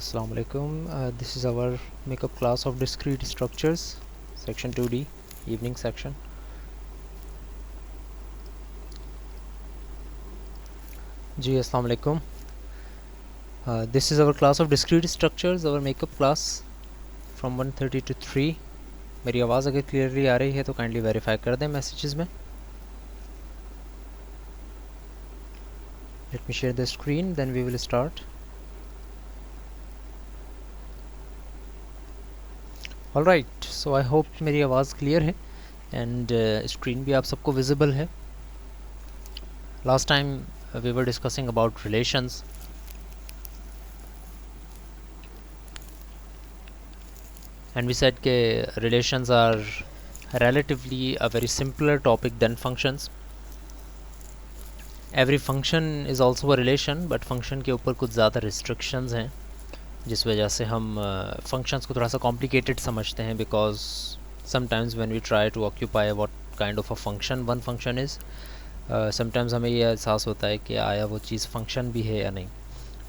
Assalamu alaikum. This is our makeup class of discrete structures, section 2D, evening section. Ji Assalamu alaikum. This is our class of discrete structures, our makeup class from 1:30 to 3. मेरी आवाज़ अगर clearly आ रही है तो kindly verify कर दें messages में. Let me share the screen, then we will start. All right, so I hope मेरी आवाज़ क्लियर है and स्क्रीन भी आप सबको विजिबल है. Last time we were discussing about relations. And we said that relations are relatively a very simpler topic than functions. Every function is also a relation, but function के ऊपर कुछ ज़्यादा restrictions हैं जिस वजह से हम functions को थोड़ा सा complicated समझते हैं, because sometimes when we try to occupy what kind of a function one function is, sometimes हमें ये एहसास होता है कि आया वो चीज़ function भी है या नहीं.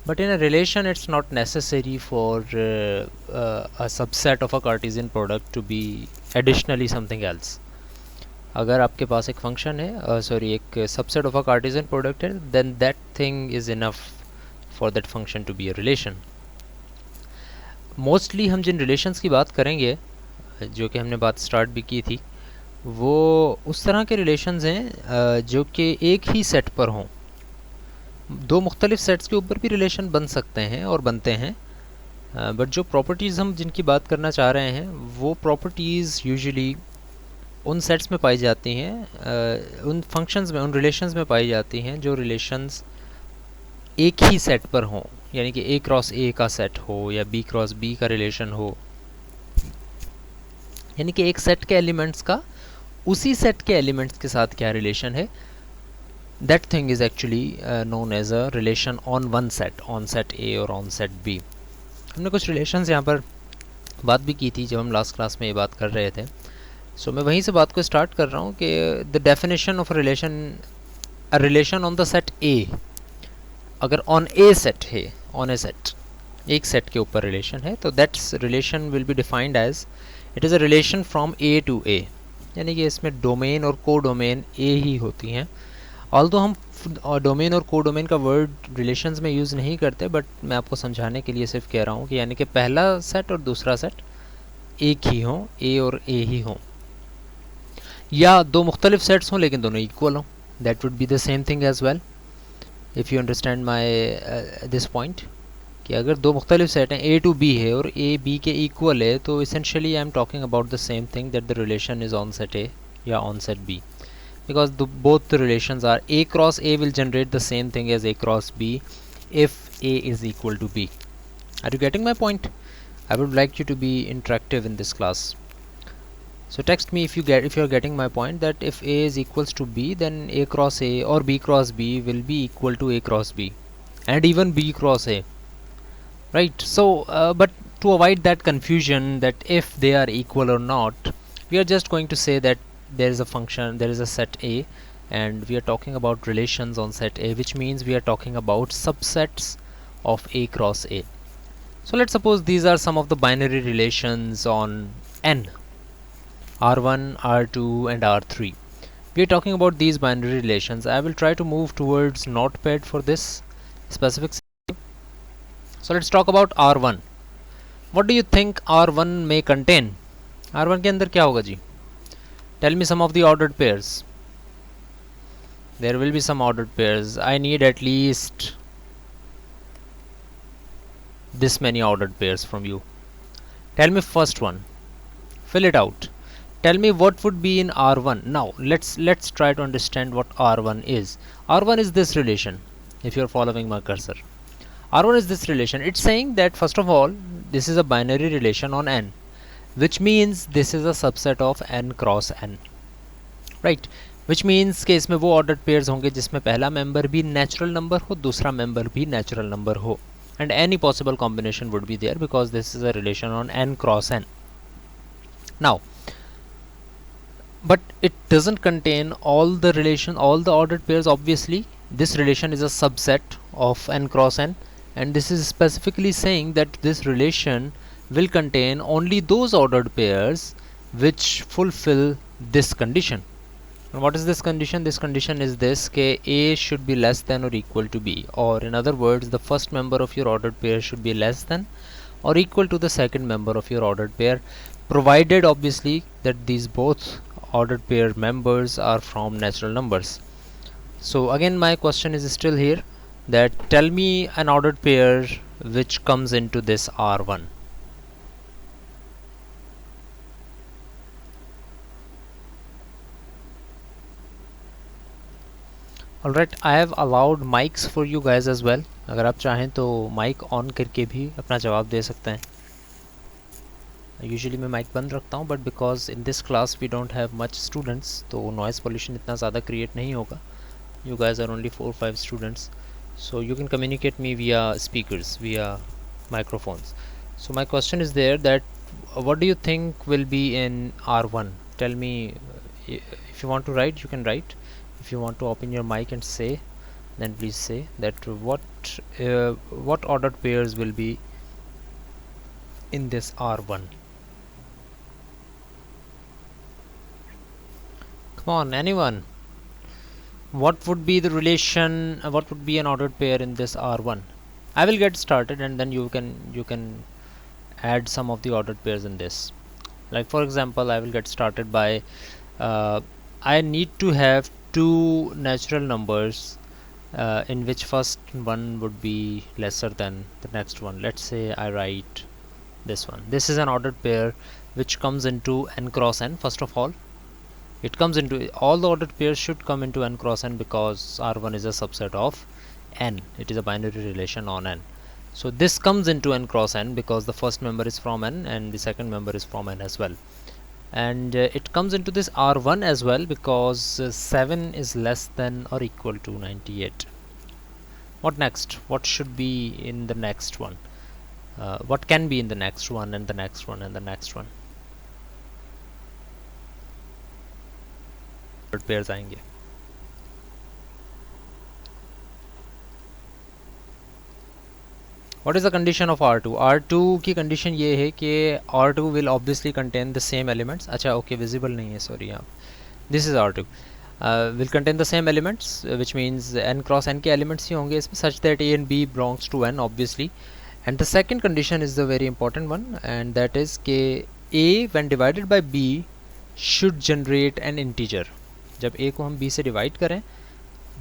But in a relation it's not necessary for a subset of a Cartesian product to be additionally something else. अगर आपके पास एक फंक्शन है, एक subset of a Cartesian product है, then that thing is enough for that function to be a relation. Mostly हम जिन relations की बात करेंगे, जो कि हमने बात स्टार्ट भी की थी, वो उस तरह के रिलेशंस हैं जो कि एक ही सेट पर हों. दो मुख्तलिफ सेट्स के ऊपर भी रिलेशन बन सकते हैं और बनते हैं, बट जो प्रॉपर्टीज़ हम जिनकी बात करना चाह रहे हैं वो प्रॉपर्टीज़ यूजुअली उन सेट्स में पाई जाती हैं, उन फंक्शंस में, उन रिलेशंस में पाई जाती हैं जो रिलेशंस एक ही सेट पर हों. यानी कि ए क्रॉस ए का सेट हो या बी क्रॉस बी का रिलेशन हो, यानी कि एक सेट के एलिमेंट्स का उसी सेट के एलिमेंट्स के साथ क्या रिलेशन है. That thing is actually known as a relation on one set, on set A और ऑन सेट बी. हमने कुछ रिलेशंस यहाँ पर बात भी की थी जब हम लास्ट क्लास में ये बात कर रहे थे. सो मैं वहीं से बात को स्टार्ट कर रहा हूँ कि the definition of a relation on the set A, अगर ऑन ए सेट है, ऑन ए सेट एक सेट के ऊपर रिलेशन है, तो that's relation will be defined as it is a relation from A to A. यानी कि इसमें डोमेन और को डोमेन ए ही होती हैं. ऑल्दो हम डोमेन और को डोमेन का वर्ड रिलेशंस में यूज़ नहीं करते, बट मैं आपको समझाने के लिए सिर्फ कह रहा हूँ कि यानी कि पहला सेट और दूसरा सेट एक ही हों, ए और ए ही हों, या दो मुख्तलिफ सेट्स हों लेकिन दोनों इक्वल हों. That would be the same thing as well, if you understand my this point, कि अगर दो मुख्तलिफ सेट हैं, ए टू बी है और ए बी के इक्वल है, तो essentially I am talking about the same thing, that the relation is on set A या on set B, because both the relations are a cross a will generate the same thing as a cross b if a is equal to b. Are you getting my point? I would like you to be interactive in this class. So text me if you are getting my point, that if a is equals to b, then a cross a or b cross b will be equal to a cross b and even b cross a, right? So but to avoid that confusion that if they are equal or not, we are just going to say that there is a function, there is a set A, and we are talking about relations on set A, which means we are talking about subsets of A cross A. So let's suppose these are some of the binary relations on N, R1, R2 and R3. We are talking about these binary relations. I will try to move towards Notepad for this specific. So let's talk about R1. What do you think R1 may contain? R1 के अंदर क्या होगा जी? Tell me some of the ordered pairs. There will be some ordered pairs. I need at least this many ordered pairs from you. Tell me first one. Fill it out. Tell me what would be in R1. Now let's try to understand what R1 is. R1 is this relation, if you are following my cursor. R1 is this relation. It's saying that first of all, this is a binary relation on N, which means this is a subset of n cross n, right? Which means कि इसमें वो ordered pairs होंगे जिसमें पहला member भी natural number हो, दूसरा member भी natural number हो, and any possible combination would be there because this is a relation on n cross n. Now, but it doesn't contain all the ordered pairs. Obviously, this relation is a subset of n cross n, and this is specifically saying that this relation will contain only those ordered pairs which fulfill this condition. And what is this condition? This condition is this: A should be less than or equal to B, or in other words, the first member of your ordered pair should be less than or equal to the second member of your ordered pair, provided obviously that these both ordered pair members are from natural numbers. So again my question is still here, that tell me an ordered pair which comes into this R1. Alright, I have allowed mics for you guys as well. अगर आप चाहें तो mic on करके भी अपना जवाब दे सकते हैं. यूजुअली मैं माइक बंद रखता हूँ, but because in this class we don't have much students, तो नॉइज़ पोल्यूशन इतना ज़्यादा क्रिएट नहीं होगा. You guys are only 4-5 students, so you can communicate me via speakers, via microphones. So my question is there, that what do you think will be in R1? Tell me. If you want to write, you can write. If you want to open your mic and say, then please say that what ordered pairs will be in this R1. Come on, anyone. What would be the relation, what would be an ordered pair in this R1? I will get started and then you can add some of the ordered pairs in this. Like for example, I will get started by I need to have two natural numbers in which first one would be lesser than the next one. Let's say I write this one. This is an ordered pair which comes into n cross n. First of all, it comes into, all the ordered pairs should come into n cross n, because R1 is a subset of n. It is a binary relation on n. So this comes into n cross n because the first member is from n and the second member is from n as well. And it comes into this R1 as well because 7 is less than or equal to 98. What next? What should be in the next one? What can be in the next one and the next one and the next one? Pairs आएंगे. What is the condition of R2? R2 की condition ये है कि R2 will obviously contain the same elements. अच्छा, okay, visible नहीं है, sorry. यहाँ this is R2 will contain the same elements, which means n cross n के elements ही होंगे इसमें, such that A and B belongs to n obviously. And the second condition is the very important one, and that is कि A when divided by B should generate an integer. जब A को हम B से divide करें,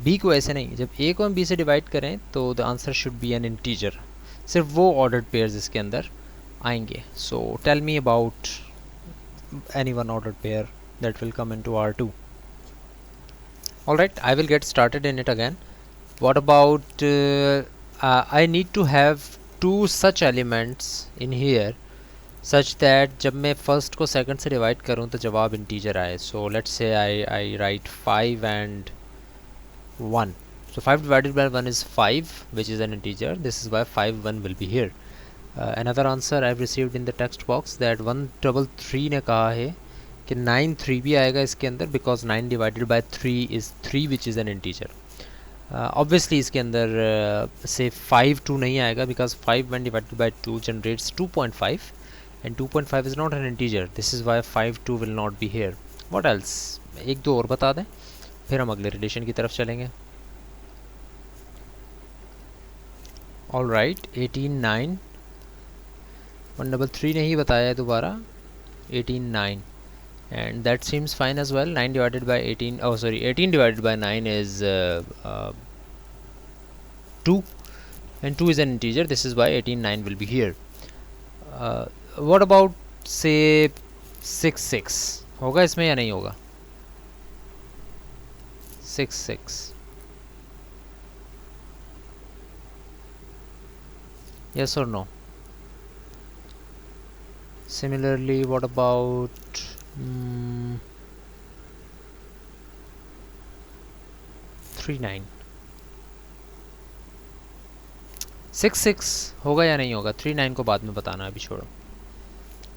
B को ऐसे नहीं, जब A को हम B से डिवाइड करें तो the answer should be an integer. सिर्फ वो ऑर्डर्ड पेयर्स इसके अंदर आएंगे. So tell me about any one ordered pair that will come into R2. Alright, I will get started in it again. What about I need to have two such elements in here such that जब मैं first को second से divide करूँ तो जवाब integer आए. So let's say I right 5 and 1. So 5 divided by 1 is 5, which is an integer. This is why 5 1 will be here. Another answer I've received in the text box, that 133 ने कहा है कि 9 3 भी आएगा इसके अंदर, because 9 divided by 3 is 3, which is an integer. Obviously इसके अंदर से 5 2 नहीं आएगा, because 5 when divided by 2 generates 2.5. and 2.5 is not an integer. This is why 5 2 will not be here. What else? एक दो और बता दें, फिर हम अगले रिलेशन की तरफ चलेंगे. All right, 18 9. 133 नहीं बताया है दोबारा. 18 9, and that seems fine as well. 9 divided by 18, oh sorry, 18 divided by 9 is 2, and 2 is an integer. This is why 18 9 will be here. What about say 6 6? होगा इसमें या नहीं होगा? 6 6. Yes or no? Similarly, what about 3 9? 6 6 होगा या नहीं होगा? 3 9 को बाद में बताना, अभी छोड़ो.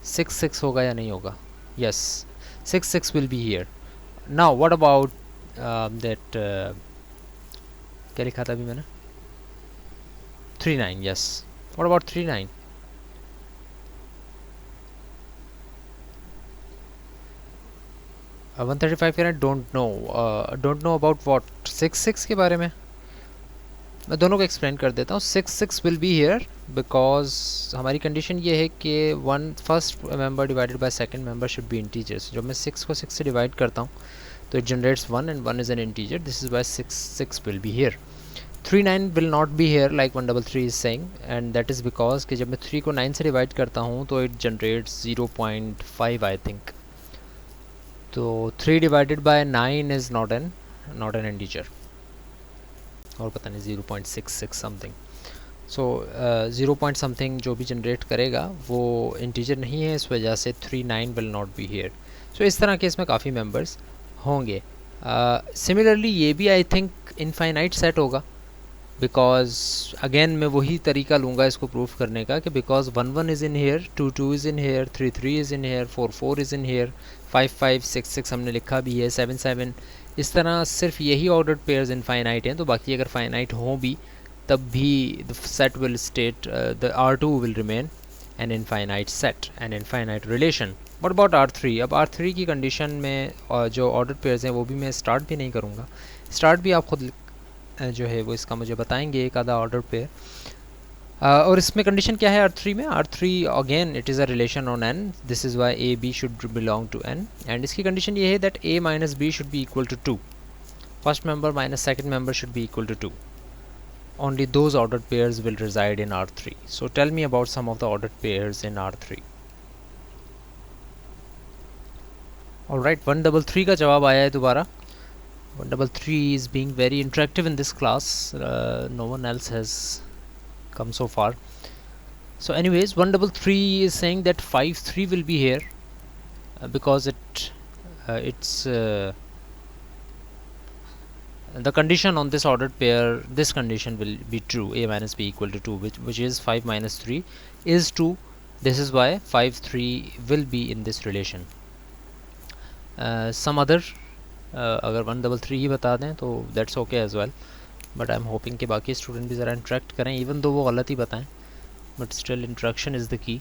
6 6 होगा या नहीं होगा? Yes, 6 6 will be here. Now what about that क्या लिखा था अभी मैंने? 39, yes. What about 39? Uh, 135 के डोंट नो अबाउट व्हाट 66 के बारे में मैं दोनों को एक्सप्लेन कर देता हूँ. 66 विल बी हियर बिकॉज हमारी कंडीशन ये है कि one first member divided by second member should B integers. जब मैं 6 को 6 से डिवाइड करता हूँ तो it generates 1 and 1 is an integer. This is Y 6 will be here. 39 will not be here like 133 is saying and that is because कि जब मैं 3 को 9 से डिवाइड करता हूँ तो इट जनरेट्स 0.5 आई थिंक. तो 3 divided by 9 is not an integer, और पता नहीं 0.66 समथिंग. सो 0 पॉइंट समथिंग जो भी जनरेट करेगा वो इंटीजर नहीं है, इस वजह से 39 विल नॉट बी हेयर. सो इस तरह के इसमें काफ़ी मेंबर्स होंगे. सिमिलरली ये भी आई थिंक इनफाइनाइट सेट होगा बिकॉज अगेन मैं वही तरीका लूँगा इसको प्रूफ करने का कि because 1 is in here, 2 is in here, 3 is in here, 4 is in here, 5 6 हमने लिखा भी है, 7 इस तरह सिर्फ यही ऑर्डर्ड पेयर्स इनफाइनाइट हैं. तो बाकी अगर फाइनाइट हों भी तब भी the set will state the R2 will remain an infinite set, an infinite relation. What about R3? अब R3 की कंडीशन में जो ऑर्डर्ड पेयर्स हैं वो भी मैं स्टार्ट भी नहीं करूँगा. स्टार्ट भी आप खुद जो है वो इसका मुझे बताएंगे एक आधा ऑर्डर पेयर. और इसमें कंडीशन क्या है R3 में? R3 again it is a relation on n. This is why A B should belong to n and इसकी कंडीशन ये है that a minus B should be equal to 2. First member minus second member should be equal to 2. Only those ordered pairs will reside in R3. So tell me about some of the ordered pairs in R3. Alright, 133 का जवाब आया है दोबारा. 133 is being very interactive in this class. No one else has come so far. So anyways, 133 is saying that 53 will be here because it's the condition on this ordered pair, this condition will be true, a minus b equal to 2, which is 5 minus 3 is 2. This is why 5 3 will be in this relation. Some other अगर 133 ही बता दें तो that's okay as well, but I'm hoping कि बाकी student भी ज़रा interact करें even though वो गलत ही बताएं, but still interaction is the key.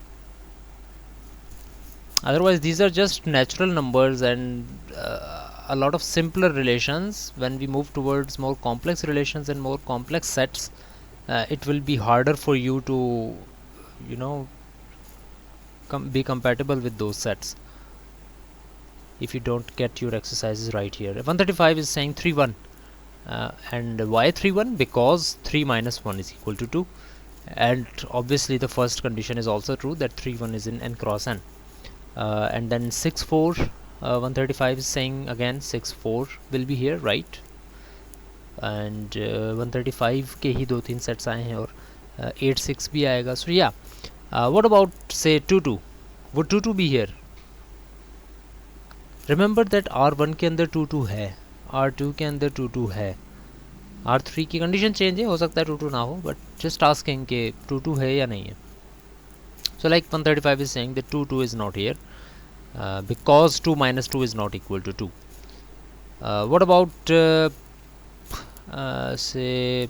Otherwise these are just natural numbers and a lot of simpler relations. When we move towards more complex relations and more complex sets, it will be harder for you to be compatible with those sets if you don't get your exercises right here. 135 is saying 3 1 and why 3 1? Because 3 minus 1 is equal to 2, and obviously the first condition is also true that 3 1 is in n cross n. And then 6 4 135 is saying again 6 4 will be here, right? And 135 के ही 2-3 sets आए हैं और 8 6 भी आएगा. So yeah, what about say 2 2? Would 2 2 be here? Remember that R1 के अंदर 2 2 है, R2 के अंदर 2 2 है, R3 की कंडीशन चेंज है, हो सकता है 2 2 ना हो, बट जस्ट आस्किंग कि 2 2 है या नहीं है. So like 135 is saying that 2 2 is not here. Because 2 minus 2 is not equal to 2. What about say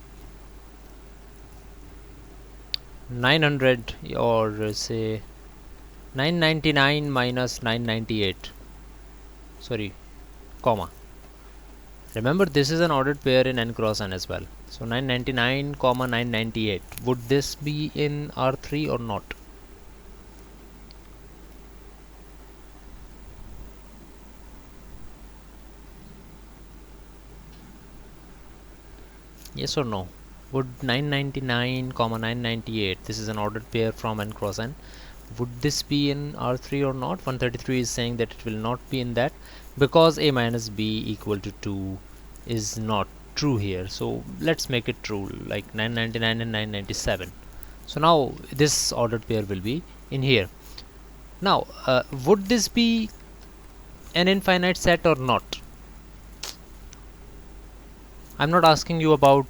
900 or say 999 minus 998? Sorry, comma. Remember this is an ordered pair in n cross n as well. So 999 comma 998. Would this be in R3 or not? Yes or no? Would 999 comma 998, this is an ordered pair from n cross n, would this be in R3 or not? 133 is saying that it will not be in that because a minus b equal to 2 is not true here. So let's make it true, like 999 and 997. So now this ordered pair will be in here. Now would this be an infinite set or not? I'm not asking you about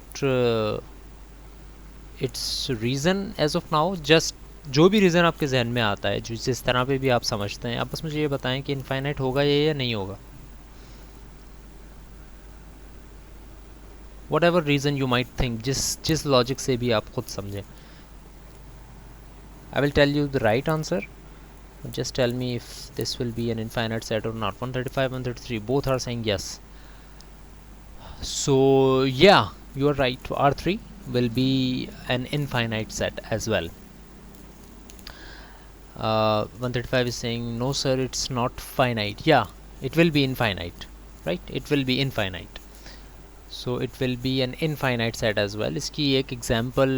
its reason as of now. Just जो भी reason आपके जहन में आता है, जो जिस तरह पे भी आप समझते हैं, आप बस मुझे ये बताएं कि इनफाइनाइट होगा ये या नहीं होगा. whatever reason you might think, जिस logic से भी आप खुद समझें. I will tell you the right answer. Just tell me if this will be an infinite set or not. 135, 133, both are saying yes. So yeah, you are right. R3 will be an infinite set as well. 135 is saying no sir, it's not finite. Yeah, it will be infinite, right? It will be infinite. So it will be an infinite set as well. इसकी एक example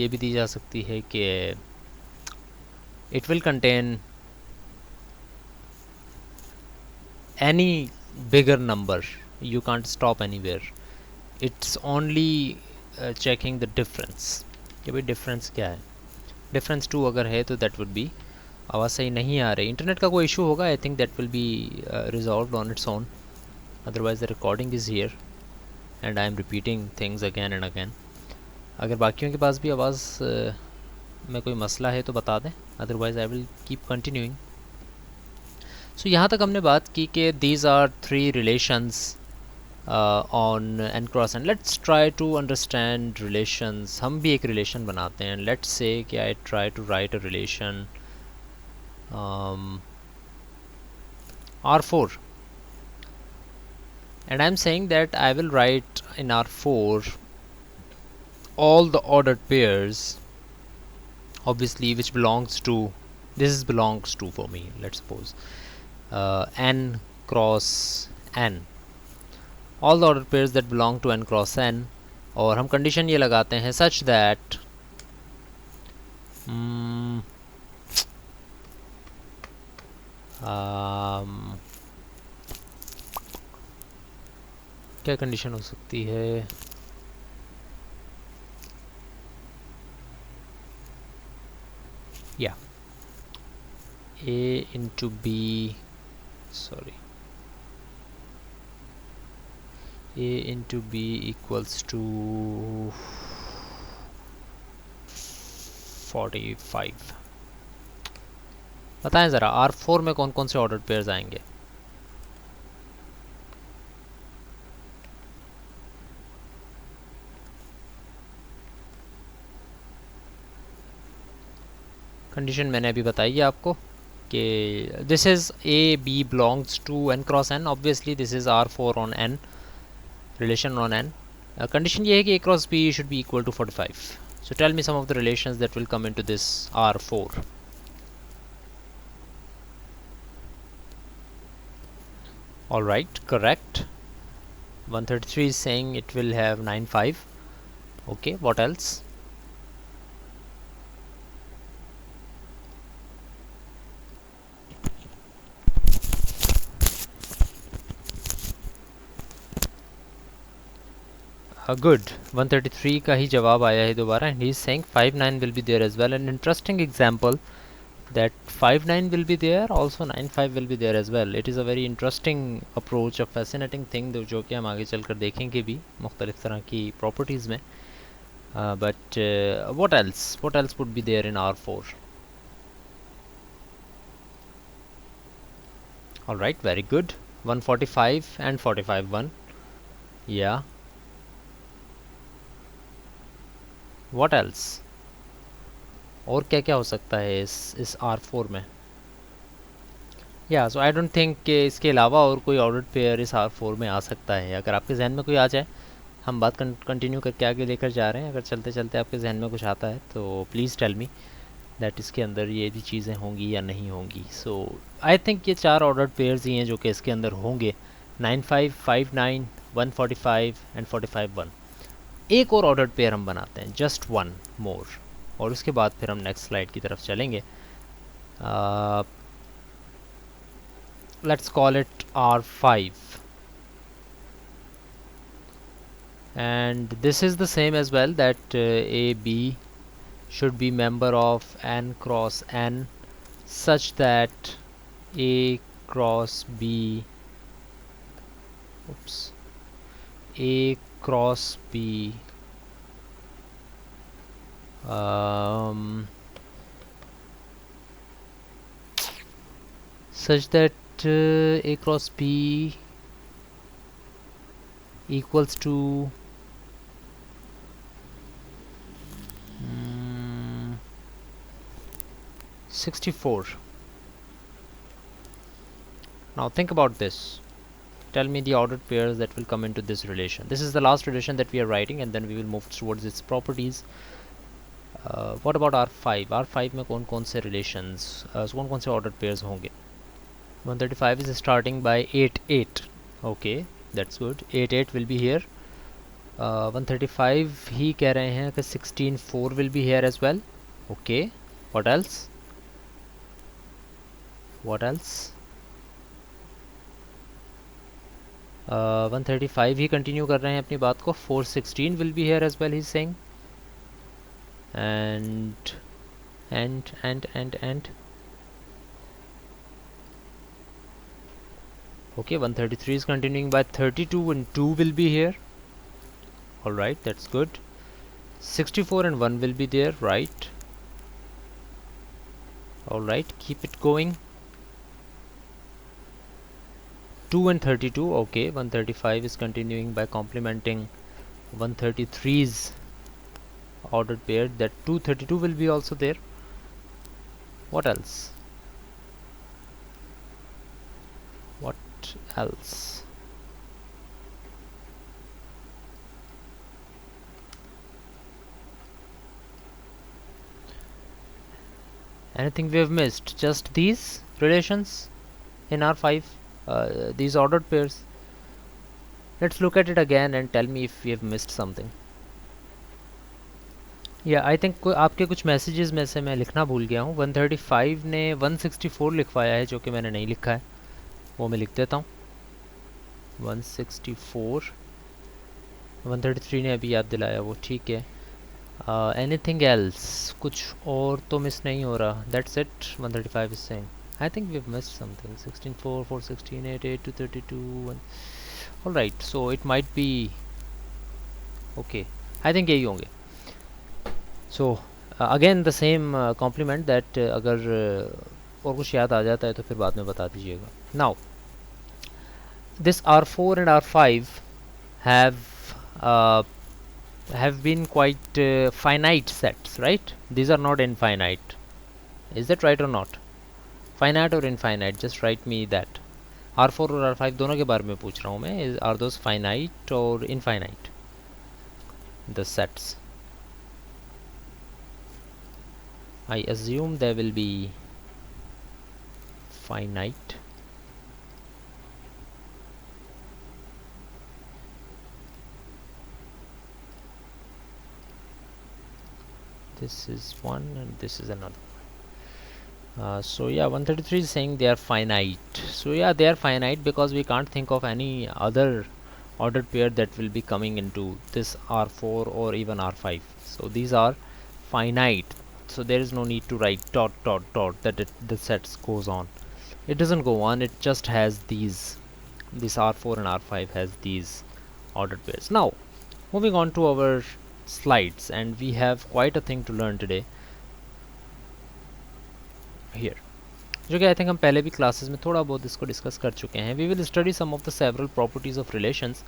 ये भी दी जा सकती है कि it will contain any bigger number. You can't stop anywhere. It's only checking the difference कि भाई difference क्या है. Difference 2 अगर है तो that would be. आवाज़ सही नहीं आ रही. इंटरनेट का कोई इशू होगा. I think that will be resolved on its own. Otherwise the recording is here and I am repeating things again and again. अगर बाकियों के पास भी आवाज़ में कोई मसला है तो बता दें. Otherwise I will keep continuing. So यहाँ तक हमने बात की कि these are three relations on n cross n. Let's try to understand relations. हम भी एक relation बनाते हैं. Let's say कि I try to write a relation R4 and I'm saying that I will write in R4 all the ordered pairs, obviously, which belongs to, this belongs to for me, let's suppose n cross n, all the ordered pairs that belong to n cross n. और हम condition ये लगाते हैं such that क्या condition हो सकती है? या A into B, sorry, A into B equals to 45. बताएं ज़रा R4 में कौन कौन से ऑर्डर्ड पेयर्स आएंगे? कंडीशन मैंने अभी बताई है आपको कि this is A B belongs to n cross n. Obviously this is R4 on n, relation on n. Condition ये है कि A cross B should be equal to 45. So tell me some of the relations that will come into this R4. All right, correct. 133 is saying it will have 9 5. Okay, what else? Good. 133 का ही जवाब आया है दोबारा and he is saying 5 9 will be there as well. An interesting example that 5 9 will be there, also 9 5 will be there as well. It is a very interesting approach, a fascinating thing जो कि हम आगे चलकर देखेंगे भी मुख्तलिफ तरह की properties में. But what else would be there in R4? Alright, very good. 145 and 45 1. Yeah. What else? और क्या क्या हो सकता है इस R4 में? या सो आई डोंट थिंक कि इसके अलावा और कोई ऑर्डर्ड पेयर इस R4 में आ सकता है. अगर आपके जहन में कोई आ जाए, हम बात कंटिन्यू करके आगे लेकर जा रहे हैं. अगर चलते चलते आपके जहन में कुछ आता है तो प्लीज़ टेल मी दैट इसके अंदर ये भी चीज़ें होंगी या नहीं होंगी. सो आई थिंक ये 4 ऑर्डर्ड पेयर्स ही हैं जो कि इसके अंदर होंगे. 9 5 5 9 145 एंड 45 1. एक और ऑर्डर्ड पेयर हम बनाते हैं, जस्ट वन मोर, और उसके बाद फिर हम नेक्स्ट स्लाइड की तरफ चलेंगे. Let's call it R5 and this is the same as well, that A B should be member of n cross n such that A cross B A cross B such that A cross B equals to 64. Now think about this. Tell me the ordered pairs that will come into this relation. This is the last relation that we are writing, and then we will move towards its properties. What about R5? R5 में कौन कौन से relations, कौन कौन से ordered pairs होंगे? 135 is starting by 8 8. Okay, that's good. 8 8 will be here. 135 ही कह रहे हैं कि 16 4 will be here as well. Okay, what else? What else? 135 he continue कर रहे हैं अपनी बात को. 416 will be here as well, he's saying. And okay, 133 is continuing by 32 and 2 will be here. Alright, that's good. 64 and 1 will be there, right? Alright, keep it going. 2 and 32, okay. 135 is continuing by complementing 133's ordered pair. That 232 will be also there. What else? What else? Anything we have missed? Just these relations in R5, these ordered pairs. Let's look at it again and tell me if we have missed something. Yeah, I think आपके कुछ messages में से मैं लिखना भूल गया हूँ. 135 ने 164 लिखवाया है, जो कि मैंने नहीं लिखा है. वो मैं लिख देता हूँ. 164. 133 ने अभी याद दिलाया, वो ठीक है. Anything else? कुछ और तो मिस नहीं हो रहा. That's it. 135 is saying. I think we've missed something. 16 4 4 16 8 8 232 1. All right, so it might be okay. I think यही होंगे. So again the same compliment that अगर और कुछ याद आ जाता है तो फिर बाद में बता दीजिएगा. Now this R4 and R5 have been quite finite sets, right? These are not infinite. Is that right or not? Finite or infinite? Just write me that. R4 और R5 दोनों के बारे में पूछ रहा हूँ मैं. Are those finite or infinite? The sets. I assume they will be finite. This is one and this is another. So yeah, 133 is saying they are finite. So yeah, they are finite because we can't think of any other ordered pair that will be coming into this R4 or even R5. So these are finite. So there is no need to write dot dot dot that the sets goes on. It doesn't go on. It just has these. This R4 and R5 has these ordered pairs. Now, moving on to our slides, and we have quite a thing to learn today. Here, जो कि I think हम पहले भी classes में थोड़ा बहुत इसको discuss कर चुके हैं. We will study some of the several properties of relations.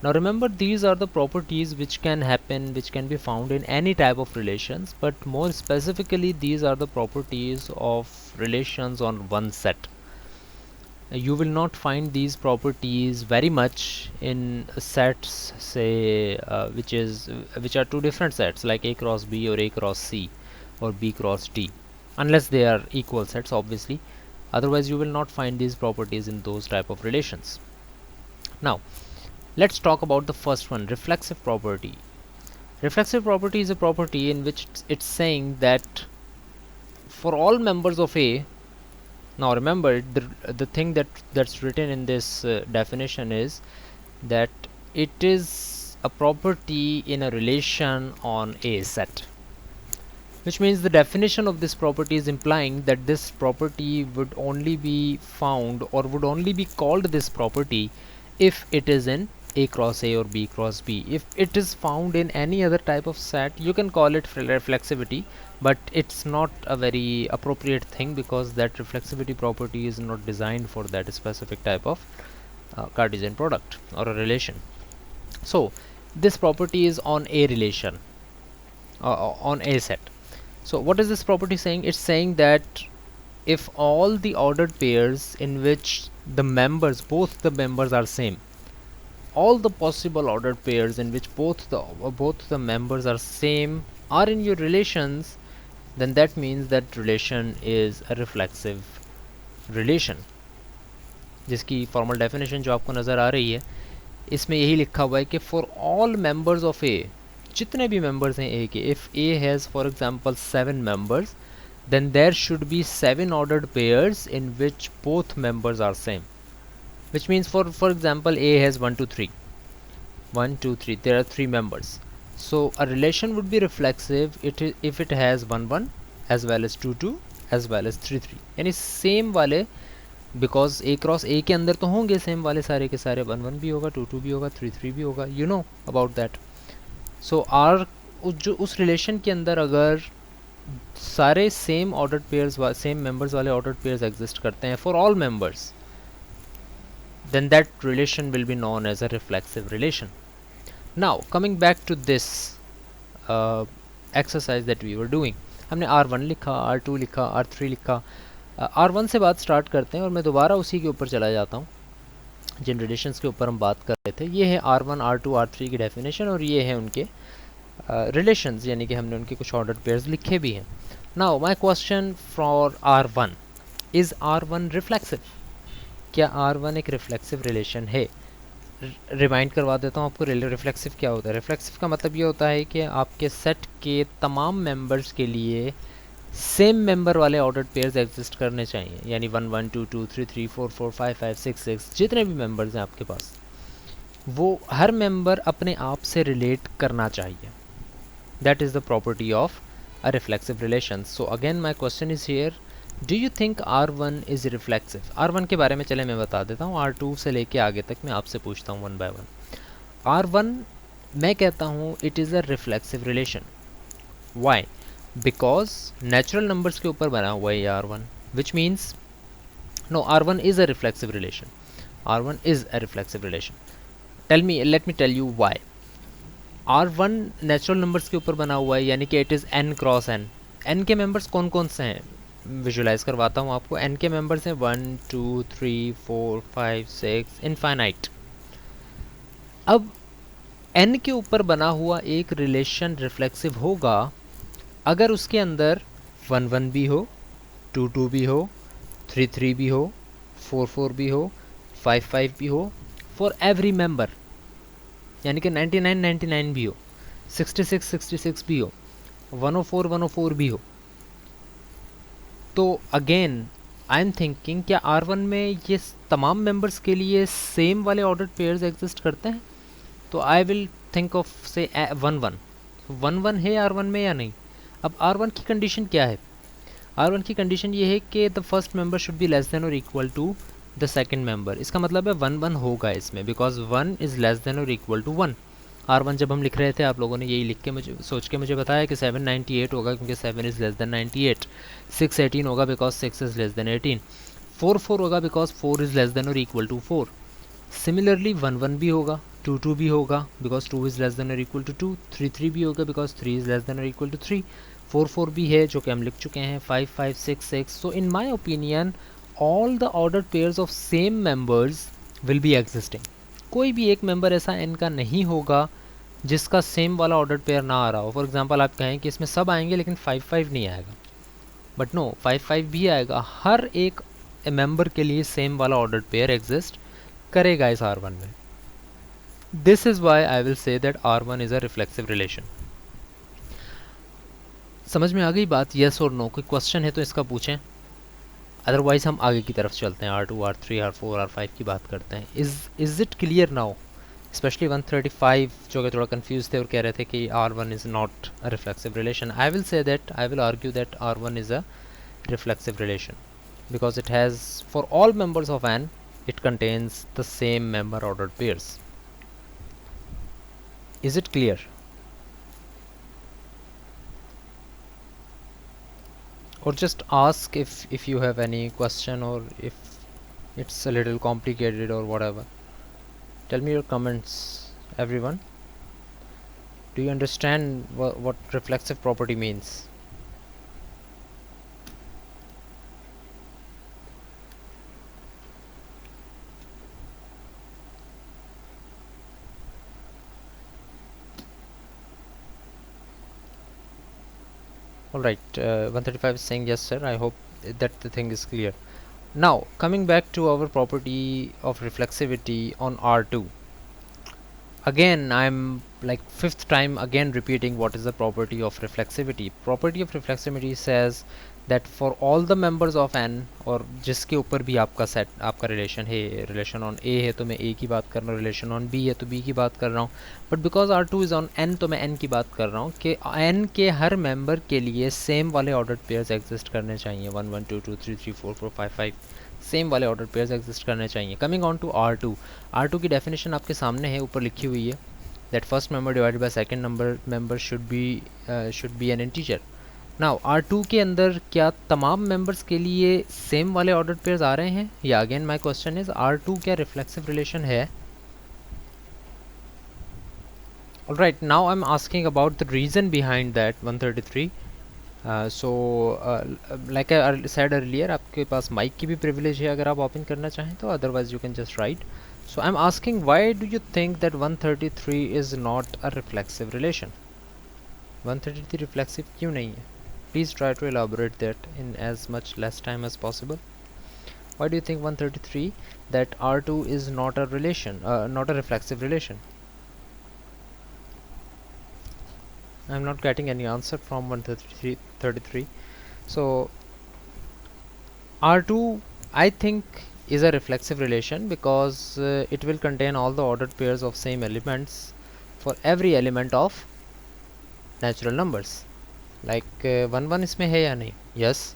Now remember, these are the properties which can happen, which can be found in any type of relations, but more specifically these are the properties of relations on one set. You will not find these properties very much in sets, say which are two different sets like A cross B or A cross C or B cross D, unless they are equal sets obviously. Otherwise you will not find these properties in those type of relations. Now let's talk about the first one, reflexive property. Reflexive property is a property in which it's saying that for all members of A. Now remember, the thing that's written in this definition is that it is a property in a relation on A set, which means the definition of this property is implying that this property would only be found or would only be called this property if it is in A cross A or B cross B. If it is found in any other type of set, you can call it reflexivity, but it's not a very appropriate thing because that reflexivity property is not designed for that specific type of Cartesian product or a relation. So this property is on A relation, on A set. So what is this property saying? It's saying that if all the ordered pairs in which the members, both the members are same, all the possible ordered pairs in which both the members are same are in your relations, then that means that relation is a reflexive relation, जिसकी formal definition जो आपको नज़र आ रही है इसमें यही लिखा हुआ है कि फॉर ऑल मेंबर्स ऑफ ए, जितने भी मेंबर्स हैं ए के, if A has for example 7 members, then there should be 7 ordered pairs in which both members are same, which means for example A has 1 2 3, 1 2 3, there are 3 members, so a relation would be reflexive if it has 1 1 as well as 2 2 as well as 3 3, यानी same वाले, because A cross ए के अंदर तो होंगे same वाले सारे के सारे, 1 1 भी होगा, 2 2 भी होगा, 3 3 भी होगा, you know about that. So R जो उस रिलेशन के अंदर अगर सारे same ordered pairs, same members वाले ऑर्डर्ड पेयर्स एग्जिस्ट करते हैं for all members, then that relation will be known as a reflexive relation. Now coming back to this exercise that we were doing, हमने R1 लिखा, R2 लिखा, R3 लिखा. R1 से बात start करते हैं और मैं दोबारा उसी के ऊपर चला जाता हूँ जिन रिलेशंस के ऊपर हम बात कर रहे थे. ये है R1 R2 R3 की डेफिनेशन और ये है उनके रिलेशंस, यानी कि हमने उनके कुछ ऑर्डर्ड पेयर्स लिखे भी हैं. Now my question for R1, is R1 reflexive? क्या R1 एक रिफ्लेक्सिव रिलेशन है? रिमाइंड करवा देता हूँ आपको, रिफ्लेक्सिव क्या होता है. रिफ्लेक्सिव का मतलब ये होता है कि आपके सेट के तमाम मेंबर्स के लिए सेम मेंबर वाले ऑर्डर्ड पेयर्स एग्जिस्ट करने चाहिए, यानी 1 1 2 2 3 3 4 4 5 5 6 6 जितने भी मेंबर्स हैं आपके पास, वो हर मेंबर अपने आप से रिलेट करना चाहिए. That is the property of a reflexive relation. So again my question is here, do you think R1 is reflexive? R1 के बारे में चले मैं बता देता हूँ, R2 से लेके आगे तक मैं आपसे पूछता हूँ वन बाय वन. R1 मैं कहता हूँ it is a reflexive relation. Why? Because natural numbers के ऊपर बना हुआ है R1, which means no, R1 is a reflexive relation. R1 is a reflexive relation. Let me tell you why. R1 natural numbers के ऊपर बना हुआ है, यानी कि it is n cross n. n के मेंबर्स कौन कौन से हैं? विजुलाइज करवाता हूँ आपको. n के मेंबर्स हैं 1 2 3 4 5 6 इनफाइनाइट. अब n के ऊपर बना हुआ एक रिलेशन रिफ्लेक्सिव होगा अगर उसके अंदर 1 1 भी हो, 2 2 भी हो, 3 3 भी हो, 4 4 भी हो, 5 5 भी हो, फॉर एवरी मेंबर, यानी कि 99 99 भी हो, 66 66 भी हो, 104 104 भी हो. तो अगेन आई एम थिंकिंग, क्या R1 में ये तमाम मेंबर्स के लिए सेम वाले ऑर्डर्ड पेयर्स एग्जिस्ट करते हैं? तो आई विल थिंक ऑफ से 1 1. 1 1 है R1 में या नहीं? अब R1 की कंडीशन क्या है? R1 की कंडीशन ये है कि the first member should be less than और equal to the second member. इसका मतलब है 1 1 होगा इसमें, बिकॉज 1 इज़ लेस देन और इक्वल टू 1. R1 जब हम लिख रहे थे आप लोगों ने यही लिख के मुझे सोच के मुझे बताया कि 798 होगा क्योंकि 7 इज़ लेस देन 98. 6 18 होगा बिकॉज 6 इज़ लेस देन 18. 4 4 होगा बिकॉज 4 इज़ लेस देन और इक्वल टू 4. सिमिलरली 1 1 भी होगा, 2 2 भी होगा बिकॉज 2 इज़ लेस देन और इक्वल टू 2. 3 3 भी होगा बिकॉज 3 इज़ लेस देन और इक्वल टू 3. 4 4 भी है जो कि हम लिख चुके हैं. 5 5 6 6. सो इन my opinion all the ordered pairs of same members will be existing. कोई भी एक मेंबर ऐसा n का नहीं होगा जिसका सेम वाला ऑर्डर्ड पेयर ना आ रहा हो. फॉर एग्जांपल आप कहें कि इसमें सब आएंगे लेकिन 5 5 नहीं आएगा, बट नो, 5 5 भी आएगा. हर एक मेंबर के लिए सेम वाला ऑर्डर्ड पेयर एग्जिस्ट करेगा इस R1 में. This is Y I will say that R1 is a reflexive relation. समझ में आ गई बात? येस और नो? कोई क्वेश्चन है तो इसका पूछें, अदरवाइज हम आगे की तरफ चलते हैं. R2 R3 R4 R5 की बात करते हैं. Is it clear now? Specially 135 जो कि थोड़ा कंफ्यूज थे और कह रहे थे कि R1 is not a reflexive relation. I will say that, I will argue that R1 is a reflexive relation because it has, for all members of n, it contains the same member ordered pairs. Is it clear? Or just ask if you have any question, or if it's a little complicated or whatever. Tell me your comments, everyone. Do you understand what reflexive property means? All right, 135 is saying yes sir. I hope that the thing is clear. Now coming back to our property of reflexivity on R2. Again, I'm like fifth time again repeating what is the property of reflexivity. Property of reflexivity says that for all the members of n, और जिसके ऊपर भी आपका set आपका relation है, relation on ए है तो मैं ए की बात कर रहा हूँ, रिलेशन ऑन बी है तो बी की बात कर रहा हूँ, but because R2 is on n तो मैं n की बात कर रहा हूँ कि n के हर मेंबर के लिए सेम वाले ऑर्डर्ड पेयर्स एग्जिस्ट करने चाहिए, 1 1 2 2 3 3 4 4 5 5 सेम वाले ऑर्डर पेयर्स एग्जिस्ट करने चाहिए. कमिंग ऑन टू R2 की डेफिनेशन आपके सामने है, ऊपर लिखी हुई है that first member divided by second member should be an integer. Now R2 के अंदर क्या तमाम members के लिए सेम वाले ordered pairs आ रहे हैं, या again my question is R2 क्या रिफ्लेक्सिव रिलेशन है? Alright, now I'm asking about the reason behind that 133. Like I said earlier, आपके पास माइक की भी प्रिविलेज है अगर आप ओपन करना चाहें तो, otherwise you can just right. So I'm asking, why do you think that 133 is not a reflexive relation? 133 reflexive क्यों नहीं है? Please try to elaborate that in as much less time as possible. Why do you think 133 that R2 is not a relation, not a reflexive relation? I'm not getting any answer from 133. So R2, I think, is a reflexive relation because it will contain all the ordered pairs of same elements for every element of natural numbers. Like 1 1 इसमें है या नहीं? Yes,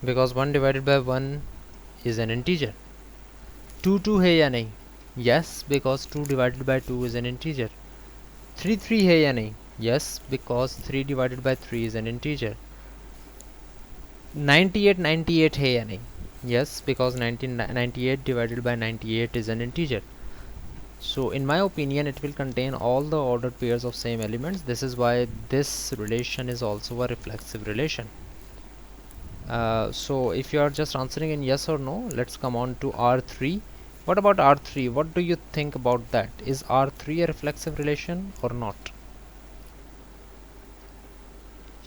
because 1 divided by 1 is an integer. 2 2 है या नहीं? Yes, because 2 divided by 2 is an integer. 3 3 है या नहीं? Yes, because 3 divided by 3 is an integer. 98 98 है या नहीं? Yes, because 98 divided by 98 is an integer. So in my opinion it will contain all the ordered pairs of same elements. This is why this relation is also a reflexive relation. So if you are just answering in yes or no, let's come on to R3. What about R3? What do you think about that? Is R3 a reflexive relation or not?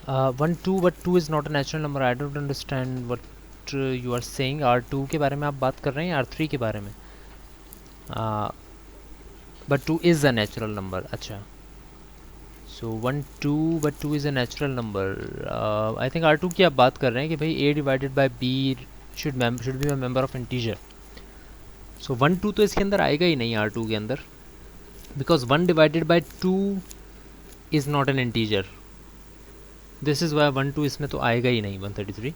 1 2, but 2 is not a natural number. I don't understand what you are saying. R2 के बारे में आप बात कर रहे हैं, R3 के बारे में. But 2 is a natural number. अच्छा, so 1 2 but 2 is a natural number. I think R2 की आप बात कर रहे हैं कि भाई A divided by B should be a member of integer. So 1 2 तो इसके अंदर आएगा ही नहीं R2 के अंदर, because 1 divided by 2 is not an integer. This is why 1 2 इसमें तो आएगा ही नहीं 133.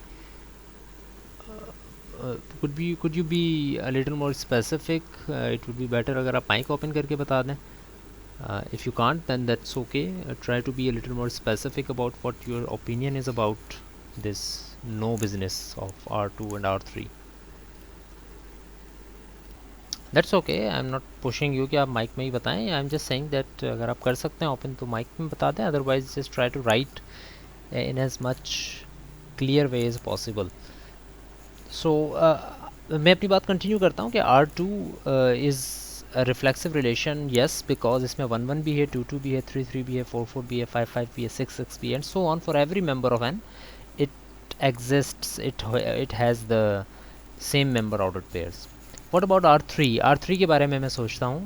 Could you be a little more specific? It would be better अगर आप माइक ओपन करके बता दें. If you can't, then that's okay. Try to be a little more specific about what your opinion is about this no business of R2 and R3. That's okay. I'm not pushing you कि आप mic में ही बताएं. I'm just saying that अगर आप कर सकते हैं open तो माइक में बता दें, otherwise just try to write in as much clear way as possible. So मैं अपनी बात कंटिन्यू करता हूँ कि R2 is a reflexive relation. Yes, because इसमें 1 1 भी है, 2 2 भी है, 3 3 भी है, 4 4 भी है, 5 5 भी है, 6 6 भी है, and so on. For every member of n, it exists. It has the same member ordered pairs. What about R3? R3 के बारे में मैं सोचता हूँ.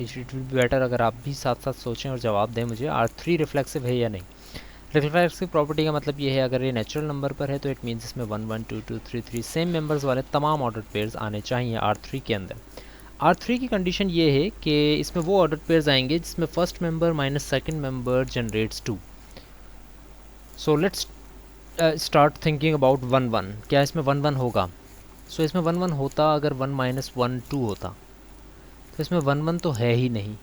It will be better अगर आप भी साथ साथ सोचें और जवाब दें मुझे. R3 रिफ्लेक्सिव है या नहीं? रिफ्लेक्सिव प्रॉपर्टी का मतलब ये है, अगर ये नेचुरल नंबर पर है तो इट मीन्स इसमें 1 1 2 2 3 3 सेम मेंबर्स वाले तमाम ऑर्डर पेयर्स आने चाहिए R3 के अंदर. R3 की कंडीशन ये है कि इसमें वो ऑर्डर पेयर्स आएंगे जिसमें first member minus second member generates 2. So let's start thinking about 1 1. क्या इसमें 1 1 होगा? सो इसमें 1 1 होता अगर 1 माइनस 1 2 होता, तो इसमें 1 1 तो है ही नहीं,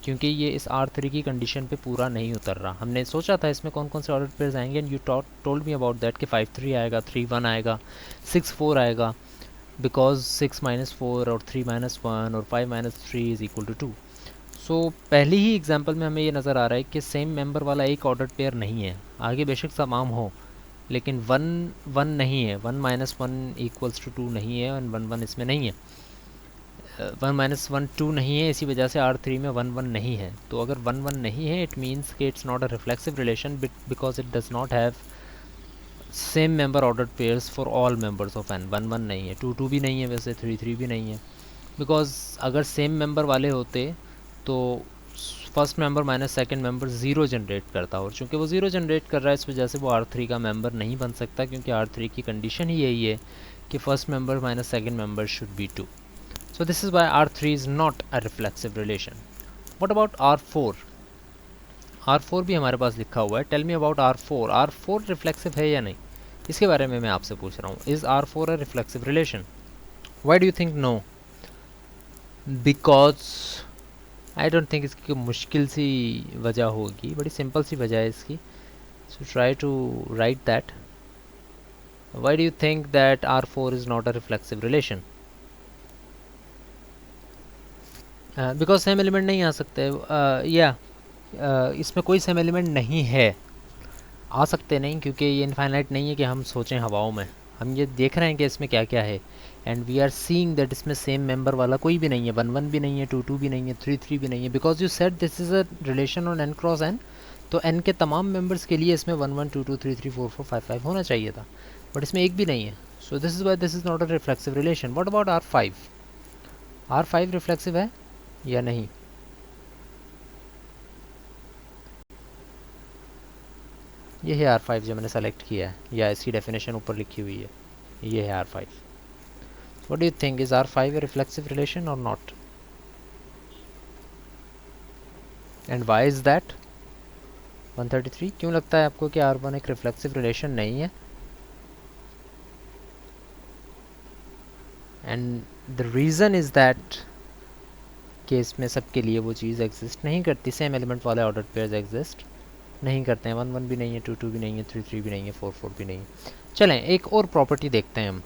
क्योंकि ये इस R3 की कंडीशन पे पूरा नहीं उतर रहा. हमने सोचा था इसमें कौन कौन से ऑर्डर पेयर्स आएंगे, and you told me about that कि 5 3 आएगा, 3 1 आएगा, 6 4 आएगा, बिकॉज 6 माइनस 4 और 3 माइनस 1 और 5 माइनस 3 इज़ इक्वल टू 2. सो पहली ही एग्जांपल में हमें ये नज़र आ रहा है कि सेम मेंबर वाला एक ऑर्डर पेयर नहीं है. आगे बेशक तमाम हो, लेकिन 1 1 नहीं है, 1 माइनस 1 इक्वल्स टू 2 नहीं है, एंड 1 1 इसमें नहीं है. 1 माइनस 1 2 नहीं है, इसी वजह से R3 में 1 1 नहीं है. तो अगर 1 1 नहीं है, इट मीन्स कि it's not a reflexive relation because it does not have same member ordered pairs for all members of N, 1 1 नहीं है, 2 2 भी नहीं है, वैसे 3 3 भी नहीं है, बिकॉज अगर सेम मेंबर वाले होते तो first member minus second member zero generate करता, और चूंकि वो ज़ीरो जनरेट कर रहा है इस वजह से वो R3 का मेंबर नहीं बन सकता, क्योंकि R3 की कंडीशन ही यही है कि first member minus second member should B 2. So this is why R3 is not a reflexive relation. What about R4? R4 भी हमारे पास लिखा हुआ है. Tell me about R4. R4 reflexive है या नहीं, इसके बारे में मैं आपसे पूछ रहा हूँ. Is R4 a reflexive relation? Why do you think no? Because I don't think इसकी मुश्किल सी वजह होगी, बड़ी सिंपल सी वजह है इसकी. So try to write that. Why do you think that R4 is not a reflexive relation? Because same element नहीं आ सकते, या इसमें कोई सेम एलिमेंट नहीं है. आ सकते नहीं, क्योंकि ये इनफाइनाइट नहीं है कि हम सोचें हवाओं में. हम ये देख रहे हैं कि इसमें क्या क्या है, and we are seeing that इसमें सेम मेंबर वाला कोई भी नहीं है. 1 1 भी नहीं है, 2 2 भी नहीं है, 3 3 भी नहीं है, because you said this is a relation on n cross n. तो n के तमाम मेंबर्स के लिए इसमें 1 1 2 2 3 3 4 4 5 5 होना चाहिए था, बट इसमें एक भी नहीं है. So this is why this is not a reflexive relation. What about R5? R5 reflexive है या नहीं? ये है R5 जो मैंने सेलेक्ट किया है, या इसकी डेफिनेशन ऊपर लिखी हुई है, ये है R5. What do you think, is R5 a reflexive relation or not, and why is that? 133, क्यों लगता है आपको कि R1 एक रिफ्लेक्सिव रिलेशन नहीं है? And the reason is that कि इसमें सबके लिए वो चीज़ एग्जिस्ट नहीं करती. सेम एलिमेंट वाले ऑर्डर्ड पेयर्स एग्जिस्ट नहीं करते हैं. 1 1 भी नहीं है, 2 2 भी नहीं है, 3 3 भी नहीं है, 4 4 भी नहीं है. चलें एक और प्रॉपर्टी देखते हैं हम.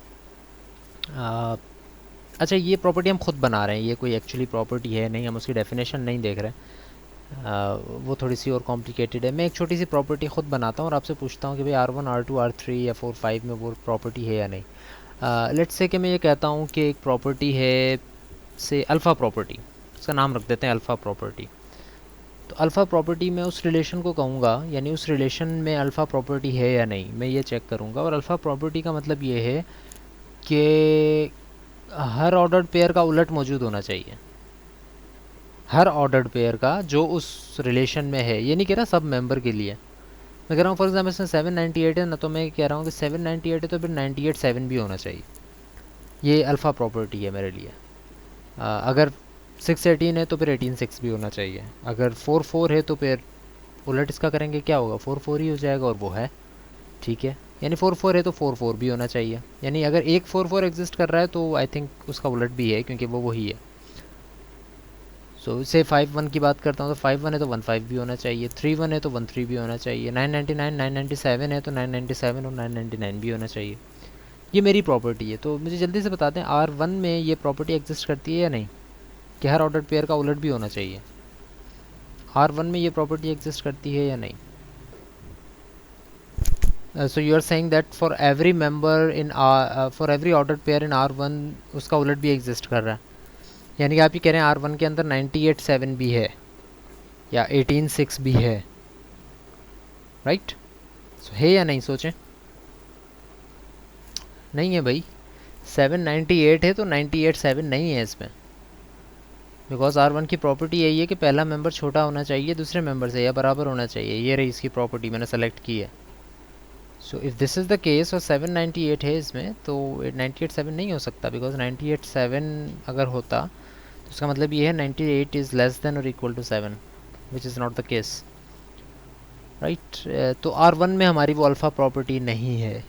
अच्छा, ये प्रॉपर्टी हम खुद बना रहे हैं, ये कोई एक्चुअली प्रॉपर्टी है नहीं, हम उसकी डेफिनेशन नहीं देख रहे हैं, वो थोड़ी सी और कॉम्प्लिकेटेड है. मैं एक छोटी सी प्रॉपर्टी खुद बनाता हूँ और आपसे पूछता हूँ कि भाई R1 R2 R3 या 4 5 में वो प्रॉपर्टी है या नहीं. लेट्स से कि मैं ये कहता हूँ कि एक प्रॉपर्टी है से अल्फ़ा प्रॉपर्टी, उसका नाम रख देते हैं अल्फ़ा प्रॉपर्टी. तो अल्फ़ा प्रॉपर्टी में उस रिलेशन को कहूँगा, यानी उस रिलेशन में अल्फ़ा प्रॉपर्टी है या नहीं, मैं ये चेक करूँगा. और अल्फ़ा प्रॉपर्टी का मतलब ये है कि हर ऑर्डर्ड पेयर का उलट मौजूद होना चाहिए, हर ऑर्डर्ड पेयर का जो उस रिलेशन में है. ये नहीं कह रहा सब मेंबर के लिए, मैं कह रहा हूँ फॉर एग्जाम्पल इसमें 798 है ना, तो मैं कह रहा हूँ कि 798 है तो फिर 98 7 भी होना चाहिए. ये अल्फ़ा प्रॉपर्टी है मेरे लिए. अगर 618 है तो फिर 18 6 भी होना चाहिए. अगर 4 4 है तो फिर उलट इसका करेंगे, क्या होगा, 4 4 ही हो जाएगा, और वो है ठीक है. यानी 4 4 है तो 4 4 भी होना चाहिए. यानी अगर एक 4 4 एग्जिस्ट कर रहा है तो आई थिंक उसका उलट भी है, क्योंकि वो वही है. सो से 5 1 की बात करता हूँ तो 5 1 है तो 1 5 भी होना चाहिए, 3 1 है तो 1 3 भी होना चाहिए, 999 997 है तो 997 और 999 भी होना चाहिए. ये मेरी प्रॉपर्टी है. तो मुझे जल्दी से बताते हैं R1 में ये प्रॉपर्टी एग्जिस्ट करती है या नहीं, कि हर ऑर्डर पेयर का उलट भी होना चाहिए. R1 में ये प्रॉपर्टी एग्जिस्ट करती है या नहीं? So you are saying that for every member in for every ordered pair in R1 उसका उलट भी एग्जिस्ट कर रहा है. यानी कि आप ये कह रहे हैं R1 के अंदर 98 7 भी है या 18 6 भी है, राइट? So है या नहीं, सोचें. नहीं है भाई, 798 है तो 98 7 नहीं है इसमें, बिकॉज R1 की प्रॉपर्टी यही है कि पहला मेंबर छोटा होना चाहिए दूसरे मेंबर से या बराबर होना चाहिए. ये रही इसकी प्रॉपर्टी, मैंने सेलेक्ट की है. So if this is the case और 798 है इसमें, तो 98 7 नहीं हो सकता, बिकॉज 98 7 अगर होता तो उसका मतलब ये है 98 इज़ लेस देन और equal to 7, which is not the case, right. तो R1 में हमारी वो अल्फ़ा प्रॉपर्टी नहीं है.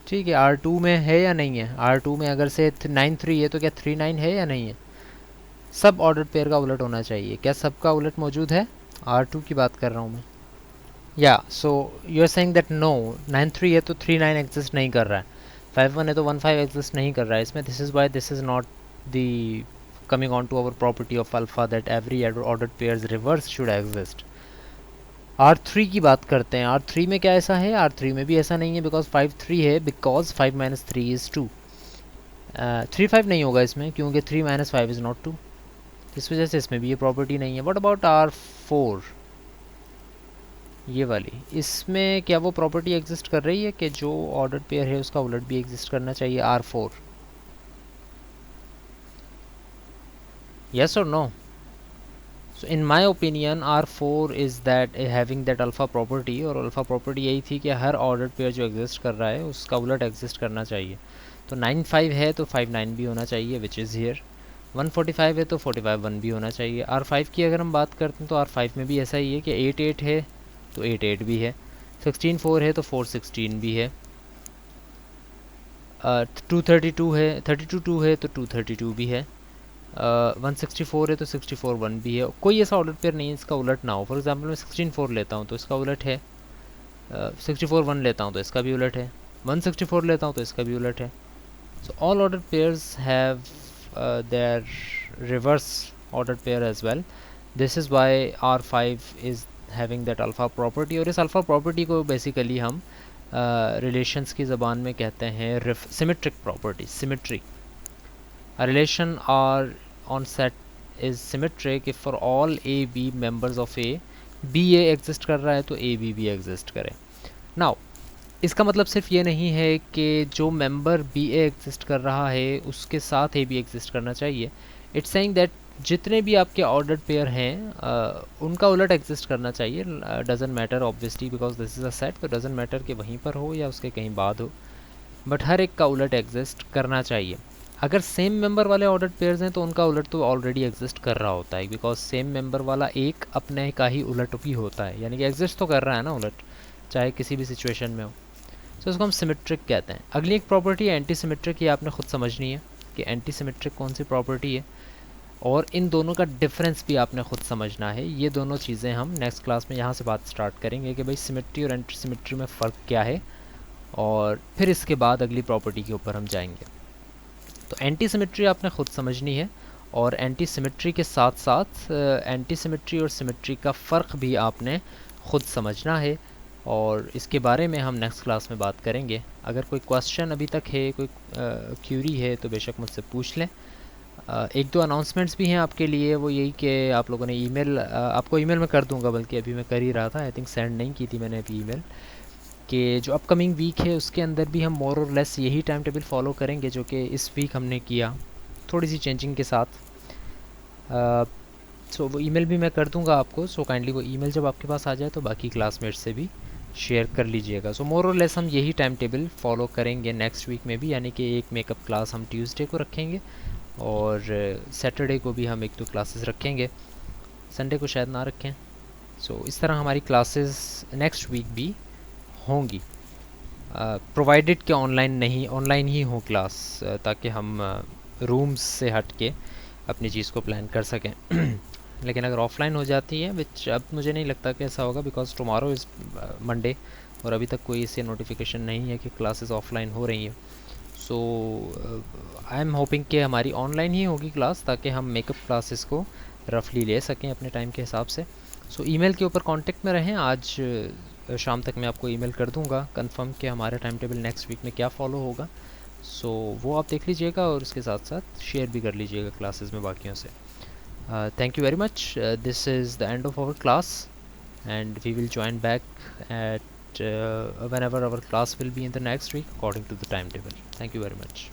ठीक है, R2 में है या नहीं है? R2 में अगर से 9 3 है तो क्या 3 9 है या नहीं है? सब ऑर्डर पेयर का उलट होना चाहिए. क्या सबका उलट मौजूद है? R2 की बात कर रहा हूँ मैं. या so you are saying that no, 9 3 है तो 3 9 एग्जिस्ट नहीं कर रहा है, 5 1 है तो 1 5 एग्जिस्ट नहीं कर रहा है इसमें. This is why this is not the coming on to our property of alpha that every ordered pairs reverse should exist. R3 की बात करते हैं. R3 में क्या ऐसा है? R3 में भी ऐसा नहीं है, बिकॉज 5 3 है, बिकॉज 5 - 3 इज़ 2. 3 5 नहीं होगा इसमें, क्योंकि 3 - 5 इज़ नॉट 2. इस वजह से इसमें भी ये प्रॉपर्टी नहीं है. What about R4? ये वाली, इसमें क्या वो प्रॉपर्टी एग्जिस्ट कर रही है कि जो ऑर्डर्ड पेयर है उसका उलट भी एग्जिस्ट करना चाहिए, R4? Yes or no? So in my opinion R4 is that having that alpha property, और अल्फ़ा प्रॉपर्टी यही थी कि हर ऑर्डर्ड पेयर जो एग्जिस्ट कर रहा है उसका उलट एग्जिस्ट करना चाहिए। तो 95 है तो 59 भी होना चाहिए, विच इज़ हियर। 145 है तो 45 1 भी होना चाहिए। R5 की अगर हम बात करते हैं तो R5 में भी ऐसा ही है कि 88 है तो 88 भी है, 16 4 है तो 416 भी है, 232 है, 32 2 है तो 232 भी है, 164 है तो 64 1 भी है। कोई ऐसा ऑर्डर पेयर नहीं है इसका उलट ना हो। फॉर एग्जांपल मैं 16 4 लेता हूँ तो इसका उलट है, 64 1 लेता हूँ तो इसका भी उलट है, 164 लेता हूँ तो इसका भी उलट है। So all order pairs have their reverse ordered pair as well. This is why R5 is having that alpha property, और इस alpha property को basically हम relations की ज़बान में कहते हैं symmetric property, symmetry. A relation R on set is symmetric if for all A B members of A, B A exist कर रहा है तो A B भी exist करे। Now इसका मतलब सिर्फ ये नहीं है कि जो मेंबर बी ए एग्जिस्ट कर रहा है उसके साथ ए भी एग्जिस्ट करना चाहिए। इट्स सेइंग दैट जितने भी आपके ऑर्डर्ड पेयर हैं उनका उलट एग्जिस्ट करना चाहिए। Doesn't matter obviously because this is a set, तो डजंट मैटर कि वहीं पर हो या उसके कहीं बाद हो, बट हर एक का उलट एग्जिस्ट करना चाहिए। अगर सेम मेंबर वाले ऑर्डर्ड पेयर्स हैं तो उनका उलट तो ऑलरेडी एग्जिस्ट कर रहा होता है, बिकॉज सेम मेंबर वाला एक अपने का ही उलट भी होता है, यानी कि एग्जिस्ट तो कर रहा है ना उलट, चाहे किसी भी सिचुएशन में हो। तो इसको हम सिमेट्रिक कहते हैं। अगली एक प्रॉपर्टी है एंटी सिमेट्रिक, ये आपने खुद समझनी है कि एंटी सिमेट्रिक कौन सी प्रॉपर्टी है, और इन दोनों का डिफरेंस भी आपने खुद समझना है। ये दोनों चीज़ें हम नेक्स्ट क्लास में यहाँ से बात स्टार्ट करेंगे कि भाई सिमेट्री और एंटी सिमेट्री में फ़र्क क्या है, और फिर इसके बाद अगली प्रॉपर्टी के ऊपर हम जाएंगे। तो एंटी सिमेट्री आपने खुद समझनी है, और एंटी सिमेट्री के साथ साथ एंटी सिमेट्री और सिमेट्री का फ़र्क भी आपने खुद समझना है, और इसके बारे में हम नेक्स्ट क्लास में बात करेंगे। अगर कोई क्वेश्चन अभी तक है, कोई क्यूरी है तो बेशक मुझसे पूछ लें। एक दो अनाउंसमेंट्स भी हैं आपके लिए, वो यही कि आप लोगों ने ईमेल, आपको ईमेल में कर दूंगा, बल्कि अभी मैं कर ही रहा था, आई थिंक सेंड नहीं की थी मैंने अभी ईमेल, कि जो अपकमिंग वीक है उसके अंदर भी हम मोर और लेस यही टाइम टेबल फॉलो करेंगे जो कि इस वीक हमने किया, थोड़ी सी चेंजिंग के साथ। सो वो ईमेल भी मैं कर दूंगा आपको, सो काइंडली वो ईमेल जब आपके पास आ जाए तो बाकी क्लासमेट्स से भी शेयर कर लीजिएगा। सो मोर और लेस हम यही टाइम टेबल फॉलो करेंगे नेक्स्ट वीक में भी, यानी कि एक मेकअप क्लास हम ट्यूसडे को रखेंगे, और सैटरडे को भी हम एक दो क्लासेस रखेंगे, संडे को शायद ना रखें। सो इस तरह हमारी क्लासेस नेक्स्ट वीक भी होंगी, प्रोवाइडेड कि ऑनलाइन ही हो क्लास, ताकि हम रूम्स से हट के अपनी चीज़ को प्लान कर सकें। लेकिन अगर ऑफलाइन हो जाती है, विच अब मुझे नहीं लगता कि ऐसा होगा, बिकॉज टुमारो इज़ मंडे और अभी तक कोई इससे नोटिफिकेशन नहीं है कि क्लासेस ऑफलाइन हो रही हैं। सो आई एम होपिंग कि हमारी ऑनलाइन ही होगी क्लास, ताकि हम मेकअप क्लासेस को रफली ले सकें अपने टाइम के हिसाब से। सो ईमेल के ऊपर कांटेक्ट में रहें। आज शाम तक मैं आपको ईमेल कर दूंगा कंफर्म कि हमारा टाइम टेबल नेक्स्ट वीक में क्या फ़ॉलो होगा। सो वो आप देख लीजिएगा और उसके साथ साथ शेयर भी कर लीजिएगा क्लासेस में बाकियों से। Thank you very much. This is the end of our class, and we will join back at whenever our class will be in the next week according to the timetable. Thank you very much.